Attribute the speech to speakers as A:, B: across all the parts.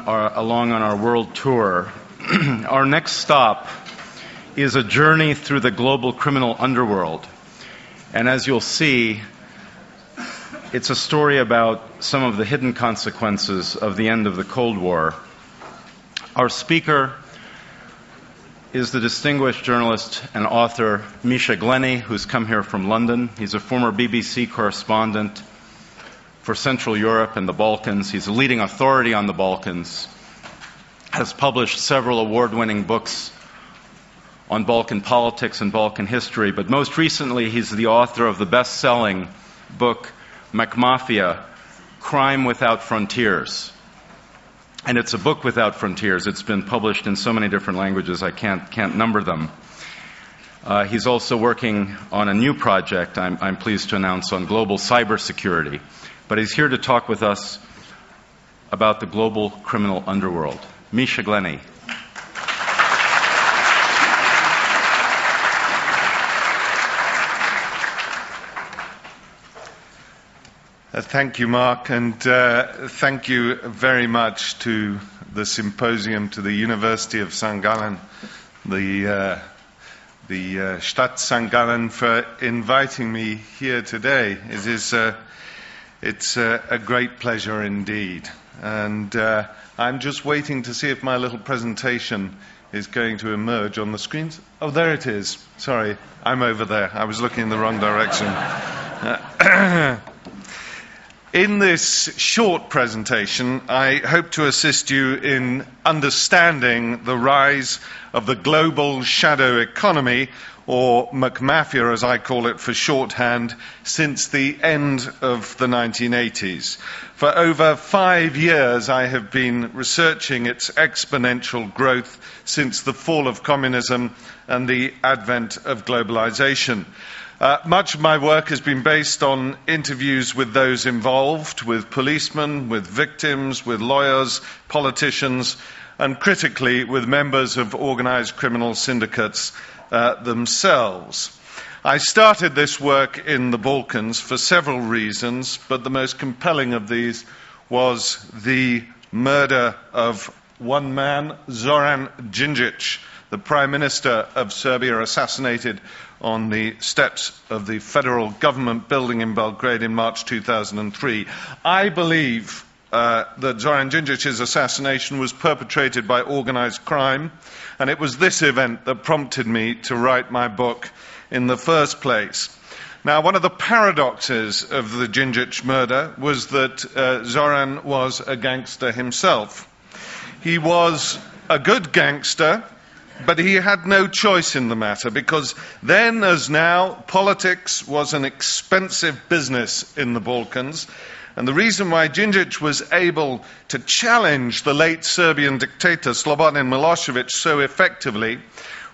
A: along on our world tour. Our next stop is a journey through the global criminal underworld. And as you'll see, it's a story about some of the hidden consequences of the end of the Cold War. Our speaker is the distinguished journalist and author Misha Glenny, who's come here from London. He's a former BBC correspondent for Central Europe and the Balkans. He's a leading authority on the Balkans, has published several award-winning books on Balkan politics and Balkan history, but most recently he's the author of the best-selling book McMafia, Crime Without Frontiers. And it's a book without frontiers. It's been published in so many different languages I can't number them. He's also working on a new project, I'm pleased to announce, on global cybersecurity. But he's here to talk with us about the global criminal underworld. Misha Glenny.
B: Thank you, Mark, and thank you very much to the symposium, to the University of St. Gallen, the Stadt St. Gallen, for inviting me here today. It's a great pleasure indeed, and I'm just waiting to see if my little presentation is going to emerge on the screens. Oh, there it is. Sorry, I'm over there. I was looking in the wrong direction. In this short presentation, I hope to assist you in understanding the rise of the global shadow economy, or McMafia as I call it for shorthand, since the end of the 1980s. For over 5 years, I have been researching its exponential growth since the fall of communism and the advent of globalization. Much of my work has been based on interviews with those involved, with policemen, with victims, with lawyers, politicians, and critically with members of organized criminal syndicates themselves. I started this work in the Balkans for several reasons, but the most compelling of these was the murder of one man, Zoran Đinđić, the Prime Minister of Serbia, assassinated on the steps of the federal government building in Belgrade in March 2003. I believe that Zoran Đinđić's assassination was perpetrated by organized crime, and it was this event that prompted me to write my book in the first place. Now, one of the paradoxes of the Đinđić murder was that Zoran was a gangster himself. He was a good gangster, but he had no choice in the matter, because then, as now, politics was an expensive business in the Balkans. And the reason why Đinđić was able to challenge the late Serbian dictator Slobodan Milosevic so effectively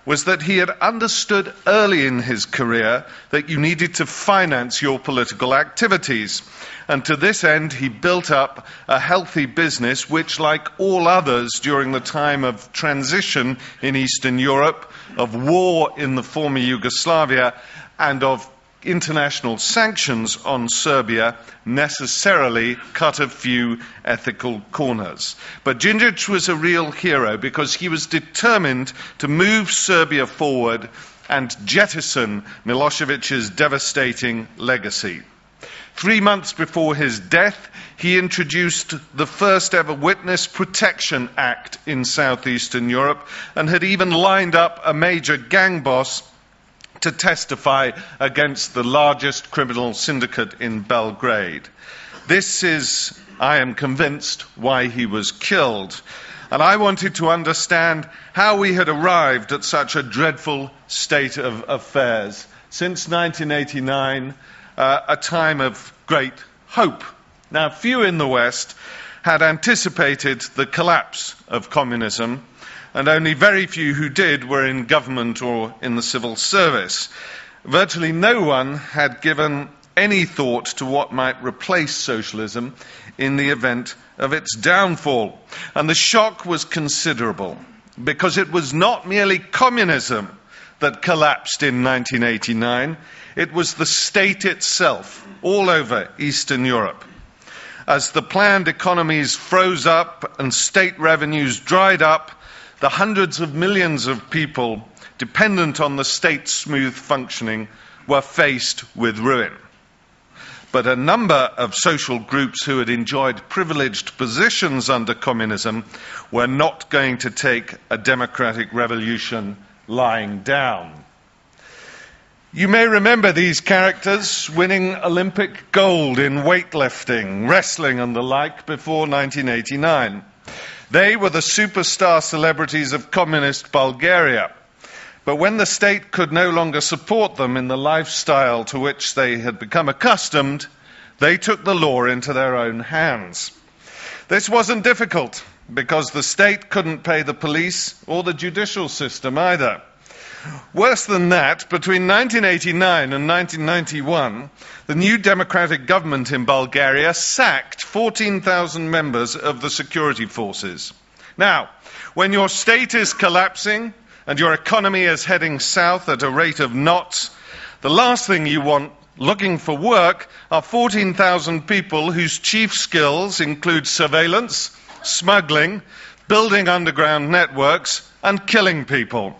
B: was that he had understood early in his career that you needed to finance your political activities. And to this end, he built up a healthy business which, like all others during the time of transition in Eastern Europe, of war in the former Yugoslavia, and of international sanctions on Serbia, necessarily cut a few ethical corners. But Đinđić was a real hero because he was determined to move Serbia forward and jettison Milosevic's devastating legacy. 3 months before his death, he introduced the first ever Witness Protection Act in southeastern Europe and had even lined up a major gang boss to testify against the largest criminal syndicate in Belgrade. This is, I am convinced, why he was killed. And I wanted to understand how we had arrived at such a dreadful state of affairs. Since 1989, a time of great hope. Now, few in the West had anticipated the collapse of communism, and only very few who did were in government or in the civil service. Virtually no one had given any thought to what might replace socialism in the event of its downfall. And the shock was considerable, because it was not merely communism that collapsed in 1989, it was the state itself, all over Eastern Europe. As the planned economies froze up and state revenues dried up, the hundreds of millions of people dependent on the state's smooth functioning were faced with ruin. But a number of social groups who had enjoyed privileged positions under communism were not going to take a democratic revolution lying down. You may remember these characters winning Olympic gold in weightlifting, wrestling and the like before 1989. They were the superstar celebrities of communist Bulgaria. But when the state could no longer support them in the lifestyle to which they had become accustomed, they took the law into their own hands. This wasn't difficult, because the state couldn't pay the police or the judicial system either. Worse than that, between 1989 and 1991, the new democratic government in Bulgaria sacked 14,000 members of the security forces. Now, when your state is collapsing, and your economy is heading south at a rate of knots, the last thing you want looking for work are 14,000 people whose chief skills include surveillance, smuggling, building underground networks, and killing people.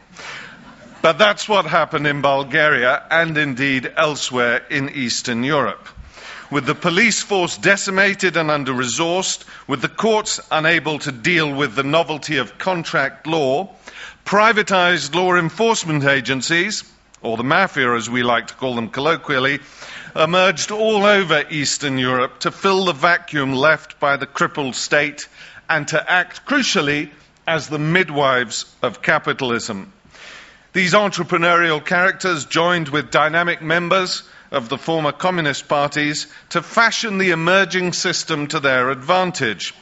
B: But that's what happened in Bulgaria and indeed elsewhere in Eastern Europe. With the police force decimated and under-resourced, with the courts unable to deal with the novelty of contract law, privatized law enforcement agencies, or the mafia as we like to call them colloquially, emerged all over Eastern Europe to fill the vacuum left by the crippled state and to act crucially as the midwives of capitalism. These entrepreneurial characters joined with dynamic members of the former communist parties to fashion the emerging system to their advantage.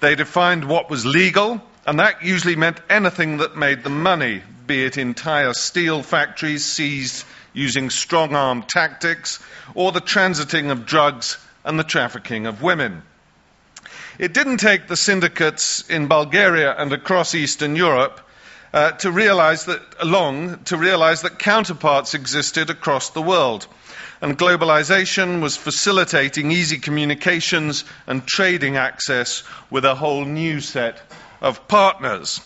B: They defined what was legal, and that usually meant anything that made them money, be it entire steel factories seized using strong-arm tactics, or the transiting of drugs and the trafficking of women. It didn't take the syndicates in Bulgaria and across Eastern Europe to realize that counterparts existed across the world, and globalization was facilitating easy communications and trading access with a whole new set of partners.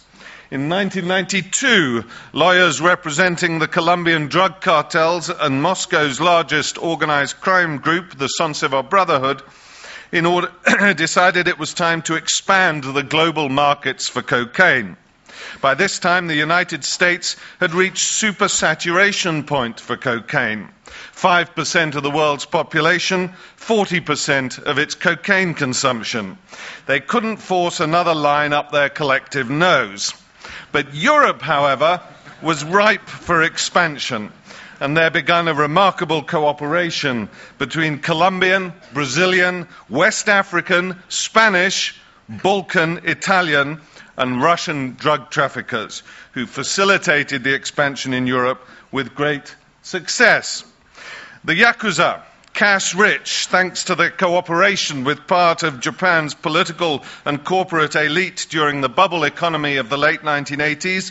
B: In 1992, lawyers representing the Colombian drug cartels and Moscow's largest organized crime group, the Kosovo Brotherhood, decided it was time to expand the global markets for cocaine. By this time, the United States had reached supersaturation point for cocaine. 5% of the world's population, 40% of its cocaine consumption. They couldn't force another line up their collective nose. But Europe, however, was ripe for expansion, and there began a remarkable cooperation between Colombian, Brazilian, West African, Spanish, Balkan, Italian, and Russian drug traffickers who facilitated the expansion in Europe with great success. The Yakuza, cash rich thanks to the cooperation with part of Japan's political and corporate elite during the bubble economy of the late 1980s,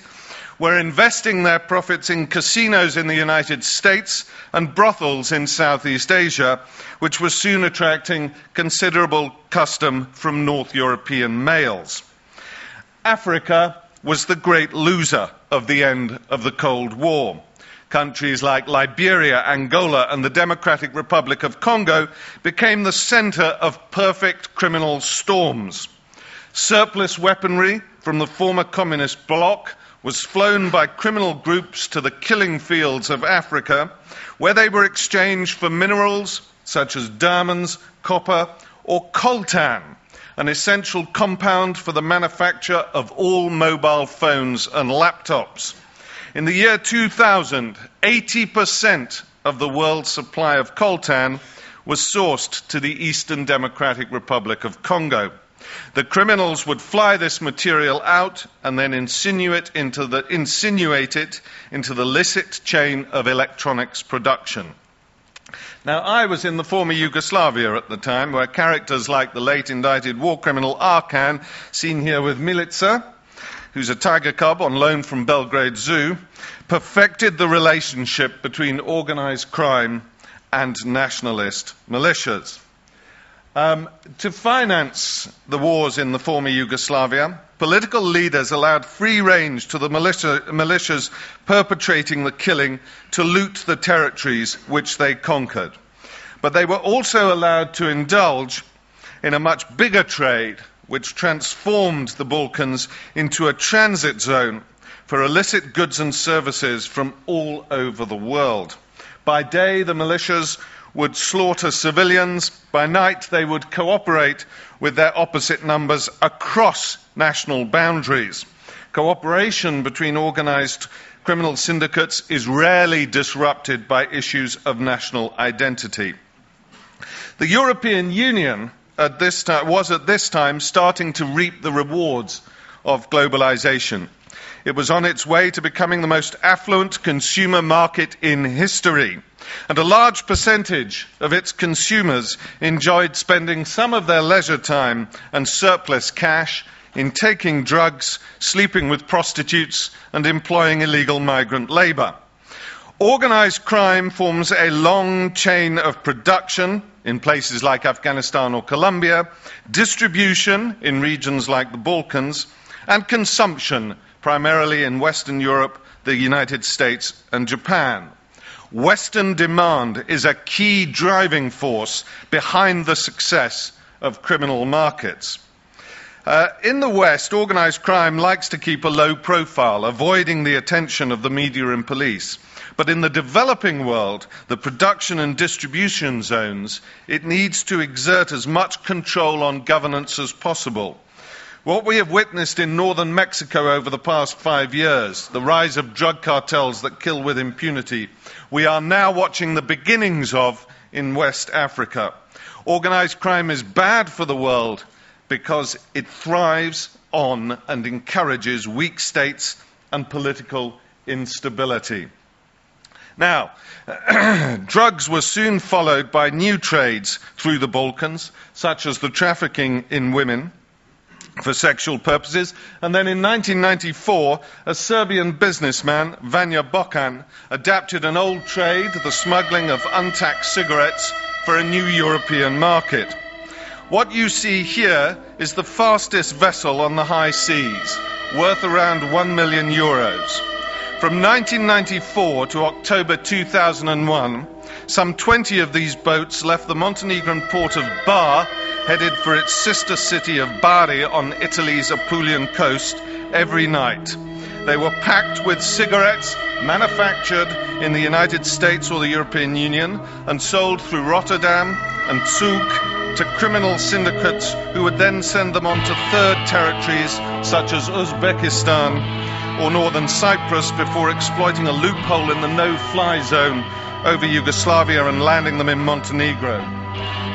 B: were investing their profits in casinos in the United States and brothels in Southeast Asia, which was soon attracting considerable custom from North European males. Africa was the great loser of the end of the Cold War. Countries like Liberia, Angola, and the Democratic Republic of Congo became the center of perfect criminal storms. Surplus weaponry from the former communist bloc was flown by criminal groups to the killing fields of Africa, where they were exchanged for minerals such as diamonds, copper, or coltan, an essential compound for the manufacture of all mobile phones and laptops. In the year 2000, 80% of the world's supply of coltan was sourced to the Eastern Democratic Republic of Congo. The criminals would fly this material out and then insinuate it into the illicit chain of electronics production. Now, I was in the former Yugoslavia at the time, where characters like the late indicted war criminal Arkan, seen here with Milica, who's a tiger cub on loan from Belgrade Zoo, perfected the relationship between organized crime and nationalist militias. To finance the wars in the former Yugoslavia, political leaders allowed free range to the militias perpetrating the killing to loot the territories which they conquered. But they were also allowed to indulge in a much bigger trade, which transformed the Balkans into a transit zone for illicit goods and services from all over the world. By day, the militias would slaughter civilians. By night, they would cooperate with their opposite numbers across national boundaries. Cooperation between organized criminal syndicates is rarely disrupted by issues of national identity. The European Union was at this time starting to reap the rewards of globalization. It was on its way to becoming the most affluent consumer market in history, and a large percentage of its consumers enjoyed spending some of their leisure time and surplus cash in taking drugs, sleeping with prostitutes, and employing illegal migrant labor. Organized crime forms a long chain of production in places like Afghanistan or Colombia, distribution in regions like the Balkans, and consumption primarily in Western Europe, the United States, and Japan. Western demand is a key driving force behind the success of criminal markets. In the West, organized crime likes to keep a low profile, avoiding the attention of the media and police. But in the developing world, the production and distribution zones, it needs to exert as much control on governance as possible. What we have witnessed in northern Mexico over the past 5 years, the rise of drug cartels that kill with impunity, we are now watching the beginnings of in West Africa. Organized crime is bad for the world because it thrives on and encourages weak states and political instability. Now, drugs were soon followed by new trades through the Balkans, such as the trafficking in women for sexual purposes. And then in 1994, a Serbian businessman, Vanja Bokan, adapted an old trade, the smuggling of untaxed cigarettes, for a new European market. What you see here is the fastest vessel on the high seas, worth around 1 million euros. From 1994 to October 2001, some 20 of these boats left the Montenegrin port of Bar, headed for its sister city of Bari on Italy's Apulian coast, every night. They were packed with cigarettes manufactured in the United States or the European Union and sold through Rotterdam and Zug to criminal syndicates who would then send them on to third territories such as Uzbekistan or northern Cyprus before exploiting a loophole in the no-fly zone over Yugoslavia and landing them in Montenegro.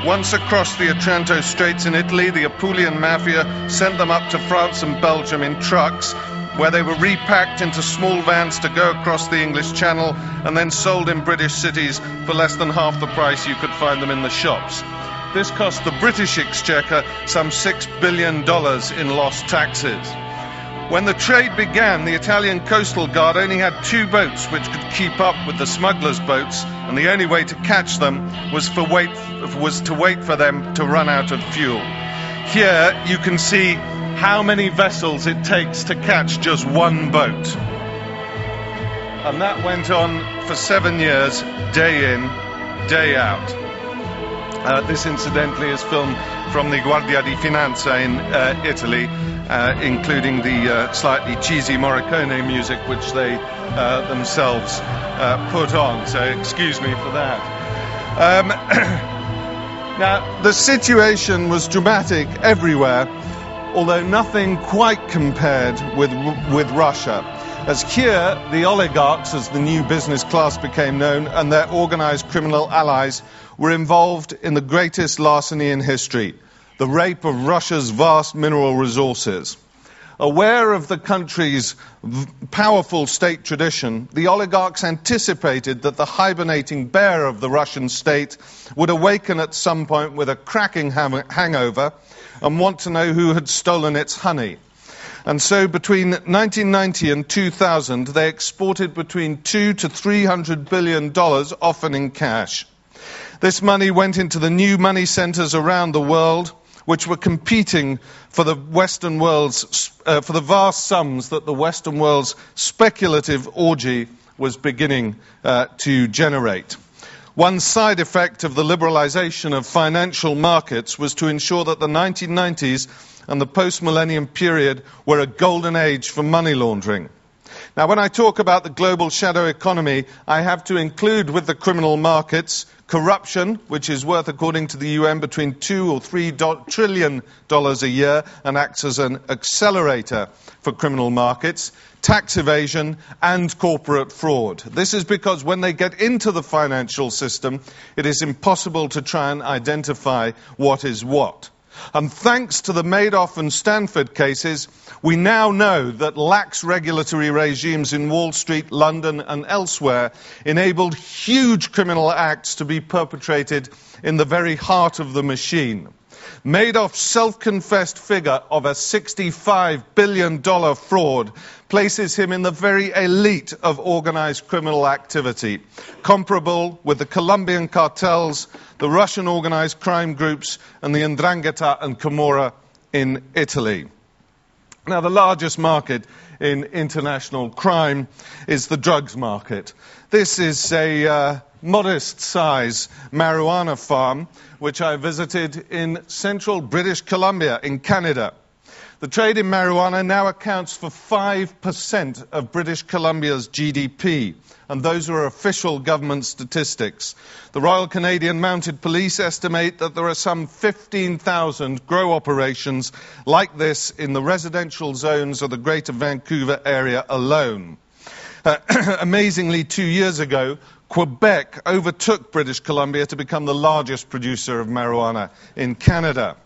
B: Once across the Otranto Straits in Italy, the Apulian mafia sent them up to France and Belgium in trucks, where they were repacked into small vans to go across the English Channel and then sold in British cities for less than half the price you could find them in the shops. This cost the British Exchequer some $6 billion in lost taxes. When the trade began, the Italian Coastal Guard only had 2 boats which could keep up with the smugglers' boats, and the only way to catch them was to wait for them to run out of fuel. Here you can see how many vessels it takes to catch just one boat. And that went on for 7 years, day in, day out. This, incidentally, is filmed from the Guardia di Finanza in Italy, including the slightly cheesy Morricone music which they themselves put on. So excuse me for that. Now, the situation was dramatic everywhere, although nothing quite compared with Russia. As here, the oligarchs, as the new business class became known, and their organized criminal allies were involved in the greatest larceny in history, the rape of Russia's vast mineral resources. Aware of the country's powerful state tradition, the oligarchs anticipated that the hibernating bear of the Russian state would awaken at some point with a cracking hangover and want to know who had stolen its honey. And so between 1990 and 2000, they exported between $200 to $300 billion, often in cash. This money went into the new money centres around the world, which were competing for the Western world's, for the vast sums that the Western world's speculative orgy was beginning to generate. One side effect of the liberalisation of financial markets was to ensure that the 1990s and the post-millennium period were a golden age for money laundering. Now, when I talk about the global shadow economy, I have to include with the criminal markets corruption, which is worth, according to the UN, between $2 or $3 trillion a year and acts as an accelerator for criminal markets, tax evasion and corporate fraud. This is because when they get into the financial system, it is impossible to try and identify what is what. And thanks to the Madoff and Stanford cases, we now know that lax regulatory regimes in Wall Street, London and elsewhere enabled huge criminal acts to be perpetrated in the very heart of the machine. Madoff's self-confessed figure of a $65 billion fraud places him in the very elite of organized criminal activity, comparable with the Colombian cartels, the Russian organized crime groups, and the 'Ndrangheta and Camorra in Italy. Now, the largest market in international crime is the drugs market. This is a modest-size marijuana farm which I visited in central British Columbia in Canada. The trade in marijuana now accounts for 5% of British Columbia's GDP, and those are official government statistics. The Royal Canadian Mounted Police estimate that there are some 15,000 grow operations like this in the residential zones of the Greater Vancouver area alone. Amazingly, 2 years ago, Quebec overtook British Columbia to become the largest producer of marijuana in Canada.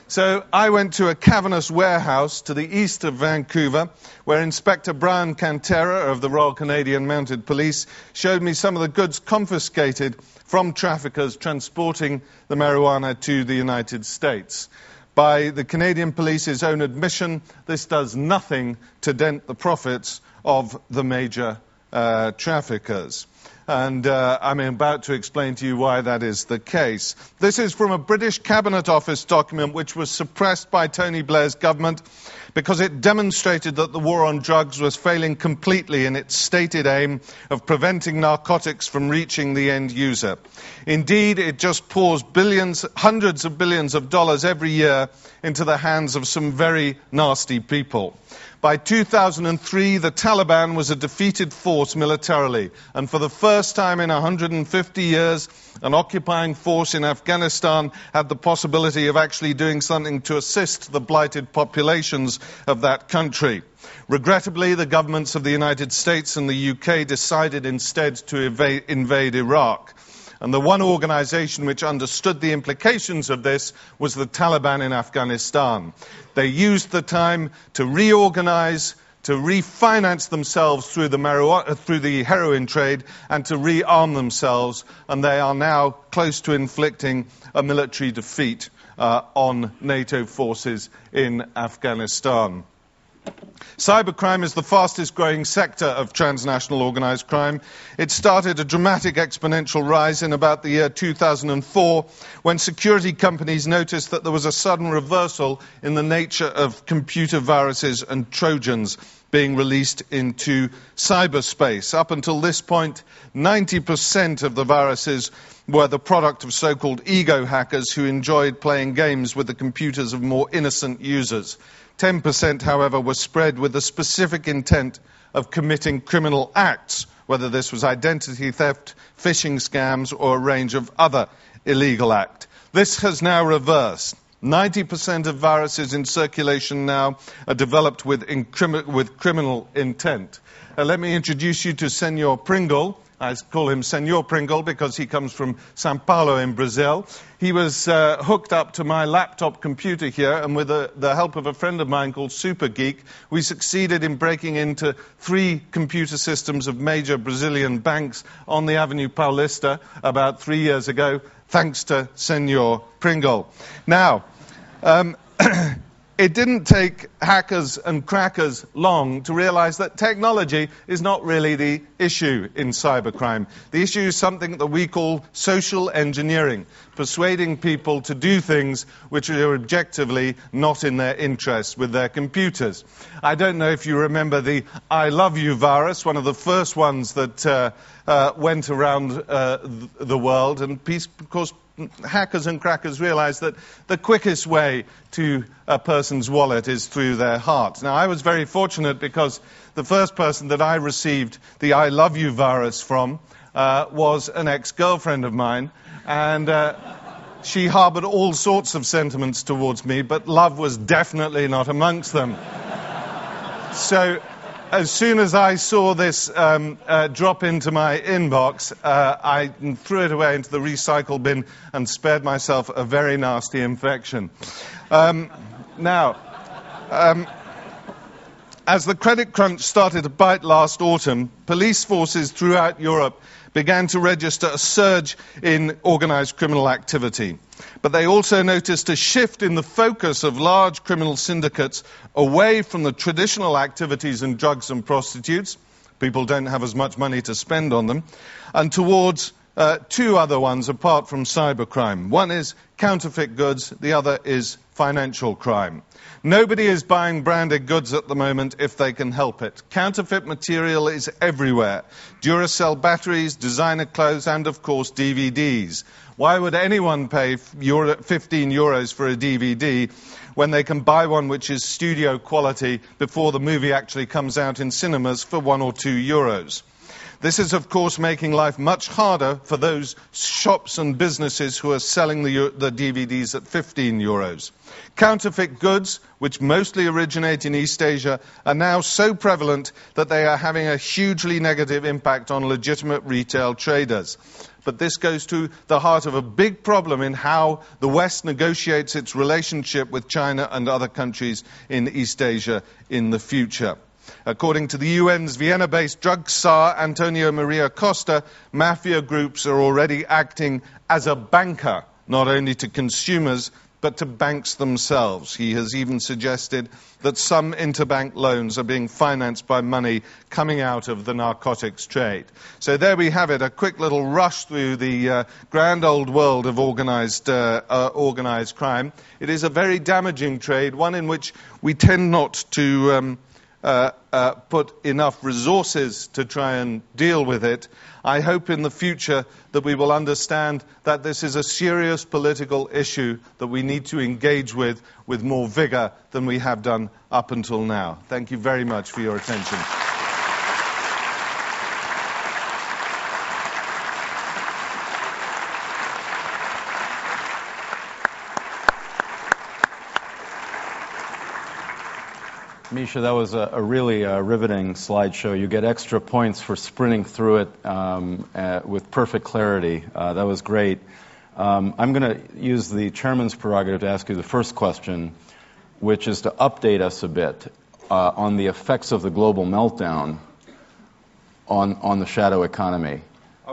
B: So I went to a cavernous warehouse to the east of Vancouver, where Inspector Brian Cantera of the Royal Canadian Mounted Police showed me some of the goods confiscated from traffickers transporting the marijuana to the United States. By the Canadian Police's own admission, this does nothing to dent the profits of the major traffickers. And I'm about to explain to you why that is the case. This is from a British Cabinet Office document which was suppressed by Tony Blair's government because it demonstrated that the war on drugs was failing completely in its stated aim of preventing narcotics from reaching the end user. Indeed, it just pours billions, hundreds of billions of dollars every year into the hands of some very nasty people. By 2003, the Taliban was a defeated force militarily, and for the first time in 150 years, an occupying force in Afghanistan had the possibility of actually doing something to assist the blighted populations of that country. Regrettably, the governments of the United States and the UK decided instead to invade Iraq. And the one organization which understood the implications of this was the Taliban in Afghanistan. They used the time to reorganize, to refinance themselves through the heroin trade, and to rearm themselves, and they are now close to inflicting a military defeat on NATO forces in Afghanistan. Cybercrime is the fastest growing sector of transnational organised crime. It started a dramatic exponential rise in about the year 2004 when security companies noticed that there was a sudden reversal in the nature of computer viruses and Trojans being released into cyberspace. Up until this point, 90% of the viruses were the product of so-called ego hackers who enjoyed playing games with the computers of more innocent users. 10%, however, was spread with the specific intent of committing criminal acts, whether this was identity theft, phishing scams, or a range of other illegal acts. This has now reversed. 90% of viruses in circulation now are developed with criminal intent. Let me introduce you to Senor Pringle. I call him Senor Pringle because he comes from São Paulo in Brazil. He was hooked up to my laptop computer here, and with the help of a friend of mine called Super Geek, we succeeded in breaking into 3 computer systems of major Brazilian banks on the Avenue Paulista about 3 years ago, thanks to Senor Pringle. Now, it didn't take hackers and crackers long to realize that technology is not really the issue in cybercrime. The issue is something that we call social engineering, persuading people to do things which are objectively not in their interest with their computers. I don't know if you remember the I love you virus, one of the first ones that went around the world, and of course hackers and crackers realized that the quickest way to a person's wallet is through their heart. Now, I was very fortunate because the first person that I received the I love you virus from was an ex-girlfriend of mine, and she harbored all sorts of sentiments towards me, but love was definitely not amongst them. So as soon as I saw this drop into my inbox, I threw it away into the recycle bin and spared myself a very nasty infection. Now, as the credit crunch started to bite last autumn, police forces throughout Europe began to register a surge in organised criminal activity. But they also noticed a shift in the focus of large criminal syndicates away from the traditional activities in drugs and prostitutes — people don't have as much money to spend on them — and towards two other ones apart from cybercrime. One is counterfeit goods, the other is financial crime. Nobody is buying branded goods at the moment if they can help it. Counterfeit material is everywhere. Duracell batteries, designer clothes, and of course DVDs. Why would anyone pay 15 euros for a DVD when they can buy one which is studio quality before the movie actually comes out in cinemas for 1 or 2 euros? This is, of course, making life much harder for those shops and businesses who are selling the DVDs at 15 euros. Counterfeit goods, which mostly originate in East Asia, are now so prevalent that they are having a hugely negative impact on legitimate retail traders. But this goes to the heart of a big problem in how the West negotiates its relationship with China and other countries in East Asia in the future. According to the UN's Vienna-based drug czar Antonio Maria Costa, mafia groups are already acting as a banker, not only to consumers, but to banks themselves. He has even suggested that some interbank loans are being financed by money coming out of the narcotics trade. So there we have it, a quick little rush through the grand old world of organized crime. It is a very damaging trade, one in which we tend not to put enough resources to try and deal with it. I hope in the future that we will understand that this is a serious political issue that we need to engage with more vigor than we have done up until now. Thank you very much for your attention.
A: Misha, that was a really riveting slideshow. You get extra points for sprinting through it with perfect clarity. That was great. I'm going to use the chairman's prerogative to ask you the first question, which is to update us a bit on the effects of the global meltdown on the shadow economy.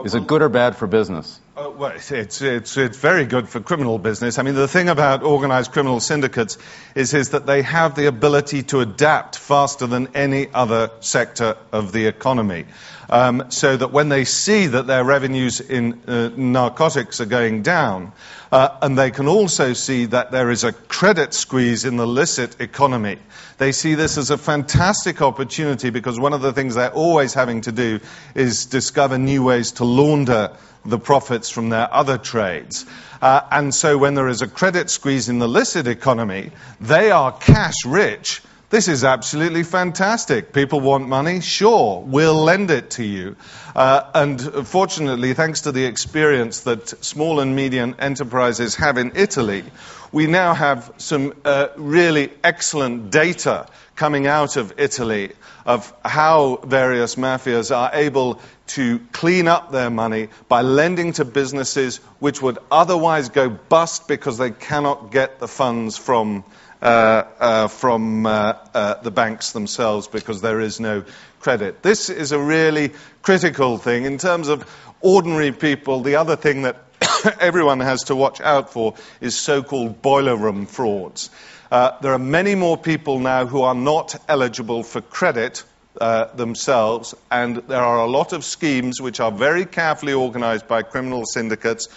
A: Is it good or bad for business?
B: Well, it's very good for criminal business. I mean, the thing about organized criminal syndicates is that they have the ability to adapt faster than any other sector of the economy. So that when they see that their revenues in narcotics are going down, and they can also see that there is a credit squeeze in the illicit economy, they see this as a fantastic opportunity, because one of the things they're always having to do is discover new ways to launder the profits from their other trades. And so when there is a credit squeeze in the illicit economy, they are cash rich. This is absolutely fantastic. People want money? Sure, we'll lend it to you. And fortunately, thanks to the experience that small and medium enterprises have in Italy, we now have some really excellent data coming out of Italy of how various mafias are able to clean up their money by lending to businesses which would otherwise go bust because they cannot get the funds from the banks themselves because there is no credit. This is a really critical thing. In terms of ordinary people, the other thing that everyone has to watch out for is so-called boiler room frauds. There are many more people now who are not eligible for credit themselves, and there are a lot of schemes which are very carefully organized by criminal syndicates,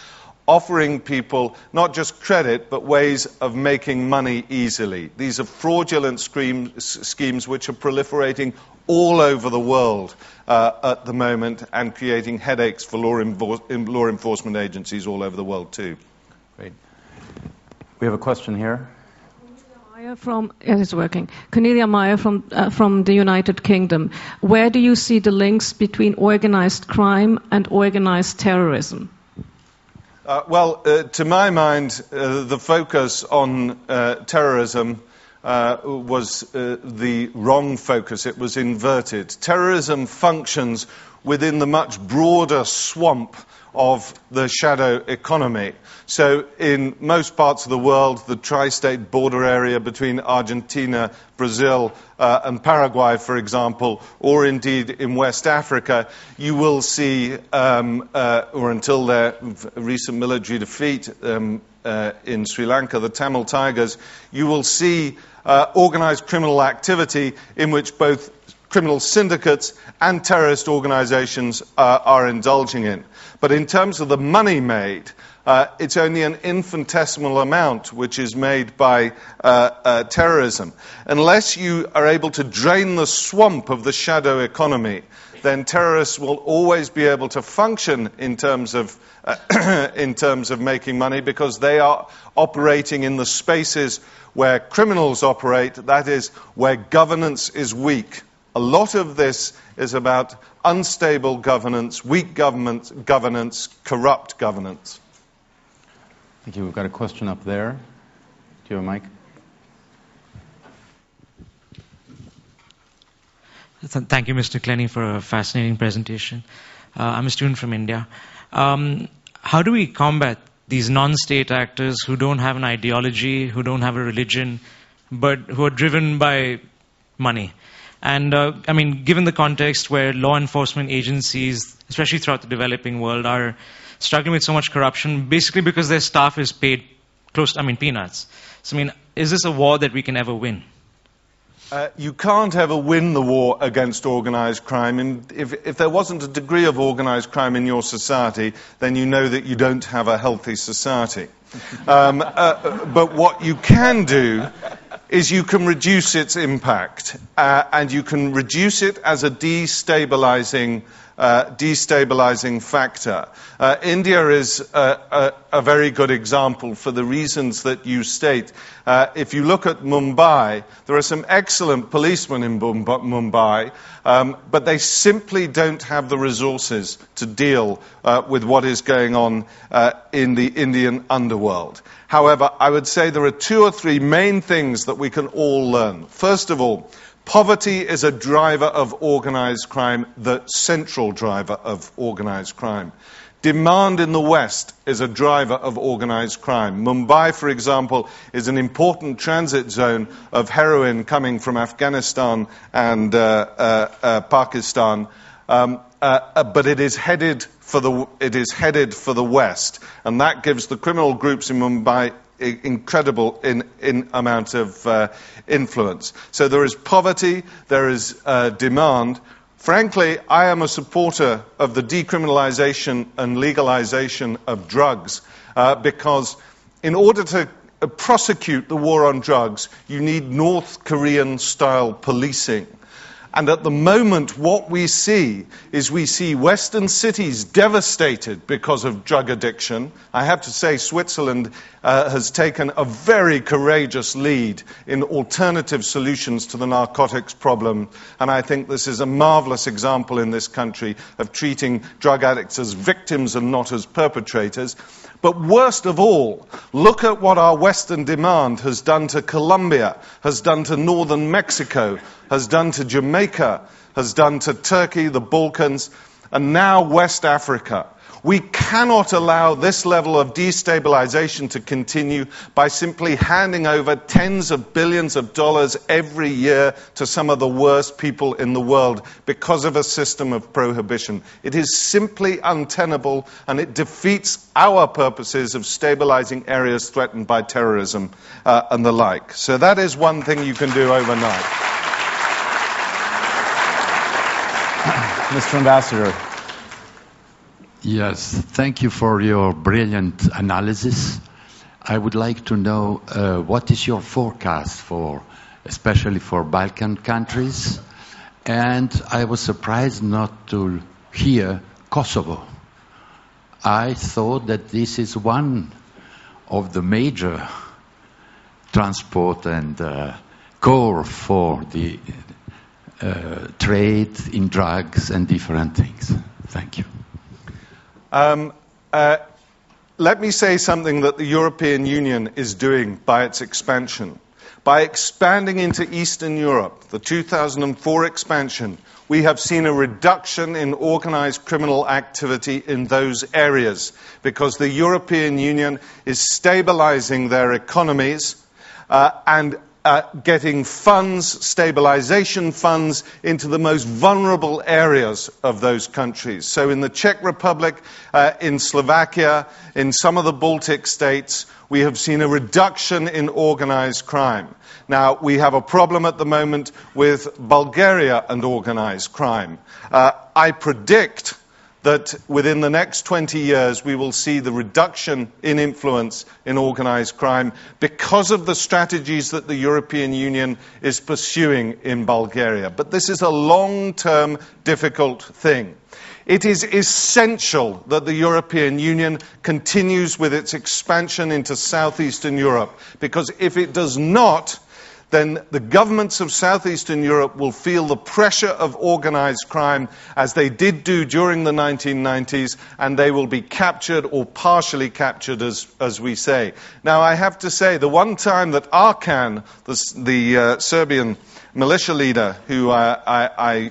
B: offering people not just credit, but ways of making money easily. These are fraudulent schemes which are proliferating all over the world at the moment and creating headaches for law enforcement agencies all over the world too.
A: Great. We have a question here.
C: Cornelia Meyer from the United Kingdom. Where do you see the links between organized crime and organized terrorism?
B: To my mind, the focus on terrorism was the wrong focus. It was inverted. Terrorism functions within the much broader swamp of the shadow economy. So in most parts of the world, the tri-state border area between Argentina, Brazil, and Paraguay, for example, or indeed in West Africa, you will see, or until their recent military defeat in Sri Lanka, the Tamil Tigers, you will see organized criminal activity in which both criminal syndicates and terrorist organizations are indulging in. But in terms of the money made, it's only an infinitesimal amount which is made by terrorism. Unless you are able to drain the swamp of the shadow economy, then terrorists will always be able to function in terms of making money, because they are operating in the spaces where criminals operate, that is, where governance is weak. A lot of this is about unstable governance, weak governance, corrupt governance.
A: Thank you. We've got a question up there. Do you have a mic?
D: Thank you, Mr. Glenny, for a fascinating presentation. I'm a student from India. How do we combat these non-state actors who don't have an ideology, who don't have a religion, but who are driven by money? And, given the context where law enforcement agencies, especially throughout the developing world, are struggling with so much corruption, basically because their staff is paid peanuts. So, is this a war that we can ever win?
B: You can't ever win the war against organized crime. And if there wasn't a degree of organized crime in your society, then you know that you don't have a healthy society. But what you can do is you can reduce its impact, and you can reduce it as a destabilizing factor. India is a very good example for the reasons that you state. If you look at Mumbai, there are some excellent policemen in Mumbai, but they simply don't have the resources to deal with what is going on in the Indian underworld. However, I would say there are two or three main things that we can all learn. First of all, poverty is a driver of organized crime, the central driver of organized crime. Demand in the West is a driver of organized crime. Mumbai, for example, is an important transit zone of heroin coming from Afghanistan and Pakistan, but it is headed for the West, and that gives the criminal groups in Mumbai incredible in amount of influence. So there is poverty, there is demand. Frankly, I am a supporter of the decriminalization and legalization of drugs, because in order to prosecute the war on drugs, you need North Korean-style policing. And at the moment, what we see is Western cities devastated because of drug addiction. I have to say Switzerland has taken a very courageous lead in alternative solutions to the narcotics problem. And I think this is a marvelous example in this country of treating drug addicts as victims and not as perpetrators. But worst of all, look at what our Western demand has done to Colombia, has done to northern Mexico, has done to Jamaica, has done to Turkey, the Balkans, and now West Africa. We cannot allow this level of destabilization to continue by simply handing over tens of billions of dollars every year to some of the worst people in the world because of a system of prohibition. It is simply untenable, and it defeats our purposes of stabilizing areas threatened by terrorism and the like. So that is one thing you can do overnight.
A: Mr. Ambassador.
E: Yes, thank you for your brilliant analysis. I would like to know what is your forecast for, especially for Balkan countries? And I was surprised not to hear Kosovo. I thought that this is one of the major transport and core for the trade in drugs and different things. Thank you.
B: Let me say something that the European Union is doing by its expansion. By expanding into Eastern Europe, the 2004 expansion, we have seen a reduction in organized criminal activity in those areas because the European Union is stabilizing their economies and getting funds, stabilization funds, into the most vulnerable areas of those countries. So in the Czech Republic, in Slovakia, in some of the Baltic states, we have seen a reduction in organized crime. Now, we have a problem at the moment with Bulgaria and organized crime. I predict that within the next 20 years we will see the reduction in influence in organized crime because of the strategies that the European Union is pursuing in Bulgaria. But this is a long-term, difficult thing. It is essential that the European Union continues with its expansion into southeastern Europe, because if it does not, then the governments of southeastern Europe will feel the pressure of organized crime, as they did do during the 1990s, and they will be captured or partially captured, as we say. Now, I have to say, the one time that Arkan, the Serbian militia leader who I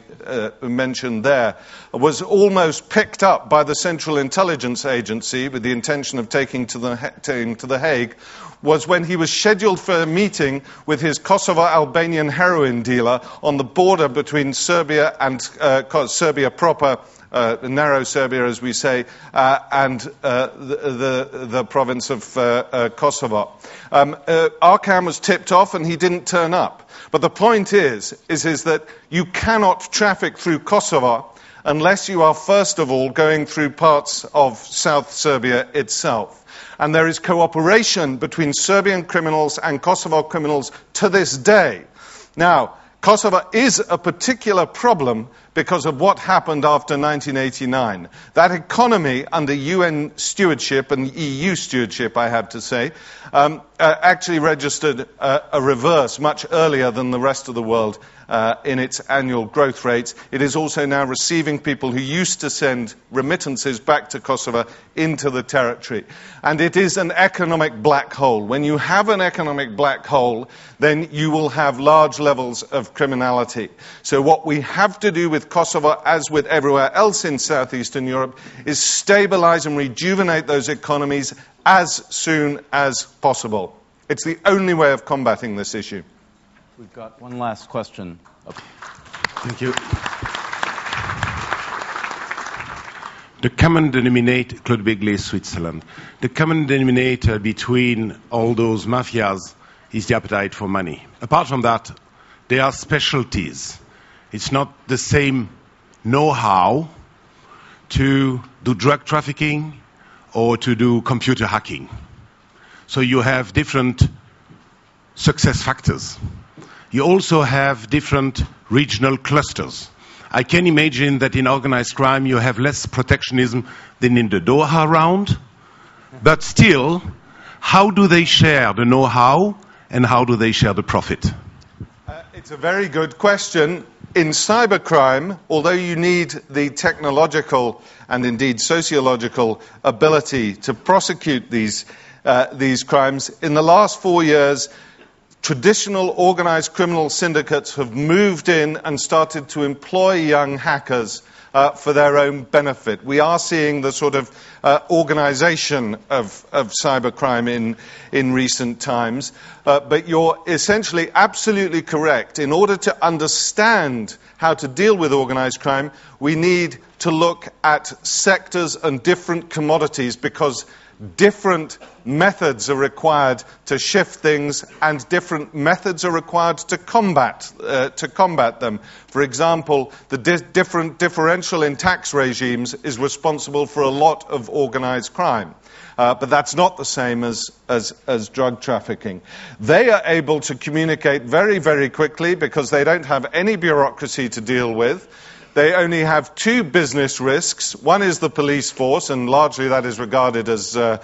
B: mentioned there, was almost picked up by the Central Intelligence Agency with the intention of taking to the Hague, was when he was scheduled for a meeting with his Kosovo-Albanian heroin dealer on the border between Serbia and Serbia proper, narrow Serbia, as we say, and the province of Kosovo. Arkan was tipped off and he didn't turn up. But the point is that you cannot traffic through Kosovo unless you are, first of all, going through parts of South Serbia itself. And there is cooperation between Serbian criminals and Kosovo criminals to this day. Now, Kosovo is a particular problem because of what happened after 1989. That economy, under UN stewardship and EU stewardship, I have to say, actually registered a reverse much earlier than the rest of the world in its annual growth rates. It is also now receiving people who used to send remittances back to Kosovo into the territory. And it is an economic black hole. When you have an economic black hole, then you will have large levels of criminality. So what we have to do with Kosovo, as with everywhere else in southeastern Europe, is stabilize and rejuvenate those economies as soon as possible. It's the only way of combating this issue.
A: We've got one last question.
F: Thank you. The common denominator, Claude Begley, Switzerland. The common denominator between all those mafias is the appetite for money. Apart from that, there are specialties. It's not the same know-how to do drug trafficking or to do computer hacking. So you have different success factors. You also have different regional clusters. I can imagine that in organized crime you have less protectionism than in the Doha round, but still, how do they share the know-how and how do they share the profit?
B: It's a very good question. In cybercrime, although you need the technological and indeed sociological ability to prosecute these crimes, in the last 4 years, traditional organized criminal syndicates have moved in and started to employ young hackers for their own benefit. We are seeing the sort of organization of cybercrime in recent times. But you're essentially absolutely correct. In order to understand how to deal with organized crime, we need to look at sectors and different commodities, because different methods are required to shift things, and different methods are required to combat them. For example, the different differential in tax regimes is responsible for a lot of organized crime. But that's not the same as drug trafficking. They are able to communicate very, very quickly because they don't have any bureaucracy to deal with. They only have two business risks. One is the police force, and largely that is regarded as a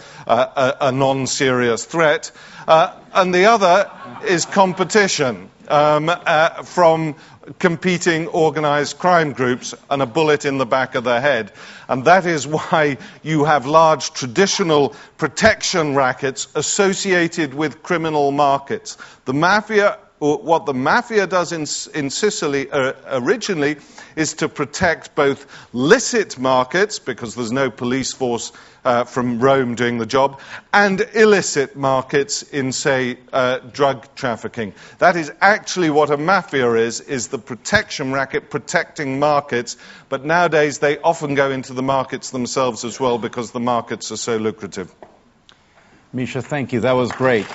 B: non-serious threat. And the other is competition from competing organized crime groups and a bullet in the back of the head. And that is why you have large traditional protection rackets associated with criminal markets. The mafia, what the mafia does in Sicily originally is to protect both licit markets, because there's no police force from Rome doing the job, and illicit markets in, say, drug trafficking. That is actually what a mafia is the protection racket protecting markets, but nowadays they often go into the markets themselves as well because the markets are so lucrative.
A: Misha, thank you. That was great.